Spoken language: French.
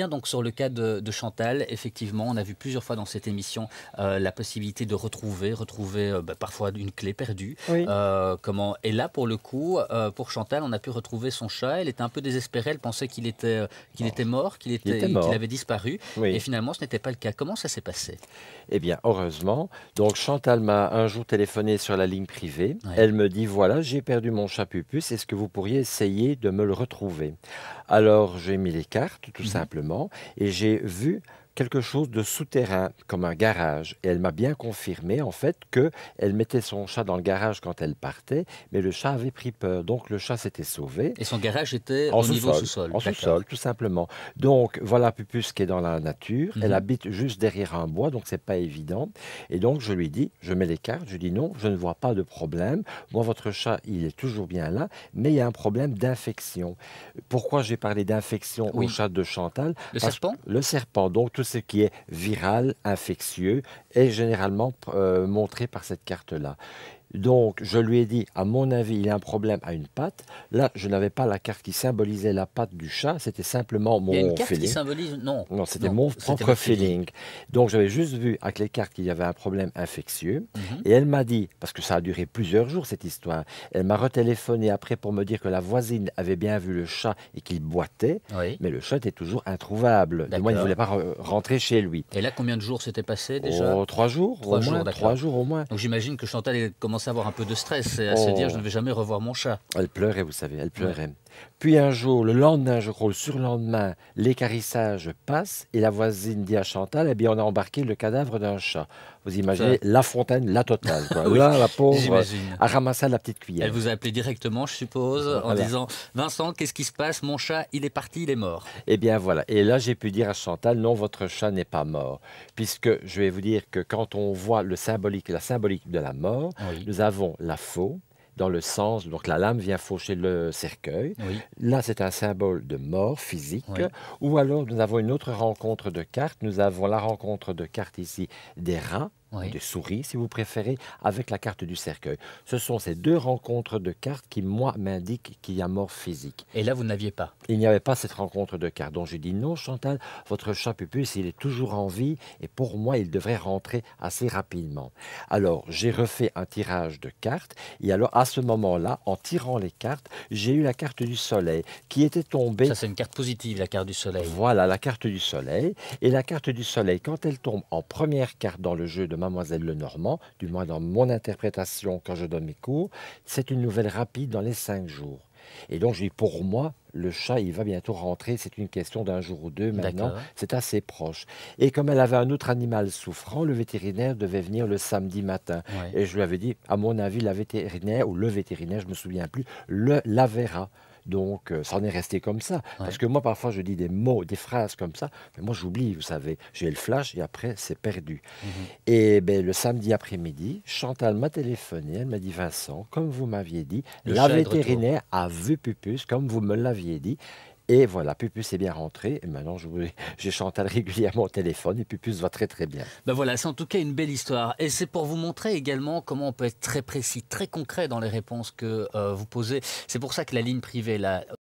Donc sur le cas de Chantal, effectivement, on a vu plusieurs fois dans cette émission la possibilité de retrouver parfois une clé perdue. Oui, Et là, pour le coup, pour Chantal, on a pu retrouver son chat. Elle était un peu désespérée, elle pensait qu'il bon, était mort, il était qu'il mort. avait disparu. Et Oui. finalement, ce n'était pas le cas. Comment ça s'est passé? Eh bien, heureusement. Donc, Chantal m'a un jour téléphoné sur la ligne privée. Ouais. Elle me dit, voilà, j'ai perdu mon chat Pupus. Est-ce que vous pourriez essayer de me le retrouver? Alors, j'ai mis les cartes, tout Mhm. simplement, et j'ai vu quelque chose de souterrain, comme un garage. Et elle m'a bien confirmé, en fait, que elle mettait son chat dans le garage quand elle partait, mais le chat avait pris peur. Donc, le chat s'était sauvé. Et son garage était En au niveau sous-sol, sous-sol, en d'accord. sous-sol, tout simplement. Donc, voilà Pupus qui est dans la nature. Elle Mhm. habite juste derrière un bois, donc c'est pas évident. Et donc, je lui dis, je mets les cartes, je dis non, je ne vois pas de problème. Moi, votre chat, il est toujours bien là, mais il y a un problème d'infection. Pourquoi j'ai parlé d'infection au Oui. chat de Chantal? Le Parce que serpent? le serpent, donc tout ce qui est viral, infectieux, est généralement montré par cette carte-là. Donc, je lui ai dit, à mon avis, il y a un problème à une patte. Là, je n'avais pas la carte qui symbolisait la patte du chat, c'était simplement Il y a une mon carte qui feeling. symbolise... Non, Non, c'était non, mon c'était propre votre feeling. feeling. Donc, j'avais juste vu avec les cartes qu'il y avait un problème infectieux. Mhm. Et elle m'a dit, parce que ça a duré plusieurs jours cette histoire, elle m'a retéléphoné après pour me dire que la voisine avait bien vu le chat et qu'il boitait, Oui, mais le chat était toujours introuvable. Du moins, il ne voulait d'accord. pas rentrer chez lui. Et là, combien de jours s'étaient passés déjà? Oh, 3 jours au 3 jours, moins, trois d'accord. jours au moins. Donc j'imagine que Chantal elle commençait à avoir un peu de stress et à se dire: «Je ne Oh. vais jamais revoir mon chat». Elle pleurait, vous savez, elle Ouais. pleurait. Puis un jour, le lendemain, je crois, le surlendemain, l'équarrissage passe et la voisine dit à Chantal, eh bien, on a embarqué le cadavre d'un chat. Vous Ça imaginez La Fontaine, la totale, quoi. oui, Là, la pauvre j'imagine. a ramassé à la petite Elle cuillère. vous a appelé directement, je suppose, en Voilà. disant: «Vincent, qu'est-ce qui se passe? Mon chat, il est parti, il est mort». Eh bien, voilà. Et là, j'ai pu dire à Chantal, non, votre chat n'est pas mort. Puisque je vais vous dire que quand on voit la symbolique de la mort, Oui, nous avons la faux, dans le sens, donc la lame vient faucher le cercueil. oui, Là, c'est un symbole de mort physique. oui. Ou alors, nous avons une autre rencontre de cartes. Nous avons la rencontre de cartes ici des rats ou Oui. des souris, si vous préférez, avec la carte du cercueil. Ce sont ces deux rencontres de cartes qui, moi, m'indiquent qu'il y a mort physique. Et là, vous n'aviez pas? Il n'y avait pas cette rencontre de cartes. Donc, j'ai dit non, Chantal, votre chat Pupus, il est toujours en vie et pour moi, il devrait rentrer assez rapidement. Alors, j'ai refait un tirage de cartes et alors, à ce moment-là, en tirant les cartes, j'ai eu la carte du soleil qui était Ça, tombée. c'est une carte positive, la carte du soleil. Voilà la carte du soleil. Et la carte du soleil, quand elle tombe en première carte dans le jeu de Mademoiselle Lenormand, du moins dans mon interprétation quand je donne mes cours, c'est une nouvelle rapide dans les 5 jours. Et donc, je dis, pour moi, le chat, il va bientôt rentrer. C'est une question d'un jour ou deux maintenant. D'accord. C'est assez proche. Et comme elle avait un autre animal souffrant, le vétérinaire devait venir le samedi matin. Ouais. Et je lui avais dit, à mon avis, la vétérinaire, ou le vétérinaire, je ne me souviens plus, la verra. Donc, ça en est resté comme ça. Parce Ouais. que moi, parfois, je dis des mots, des phrases comme ça, mais moi, j'oublie, vous savez. J'ai le flash et après, c'est perdu. Mmh. Et ben, le samedi après-midi, Chantal m'a téléphoné. Elle m'a dit, Vincent, comme vous m'aviez dit, Le la chat est de retour. vétérinaire a vu Pupus, comme vous me l'aviez dit. Et voilà, Pupus est bien rentré. Et maintenant, j'ai Chantal régulièrement au téléphone et Pupus va très très bien. Ben voilà, c'est en tout cas une belle histoire. Et c'est pour vous montrer également comment on peut être très précis, très concret dans les réponses que vous posez. C'est pour ça que la ligne privée, là,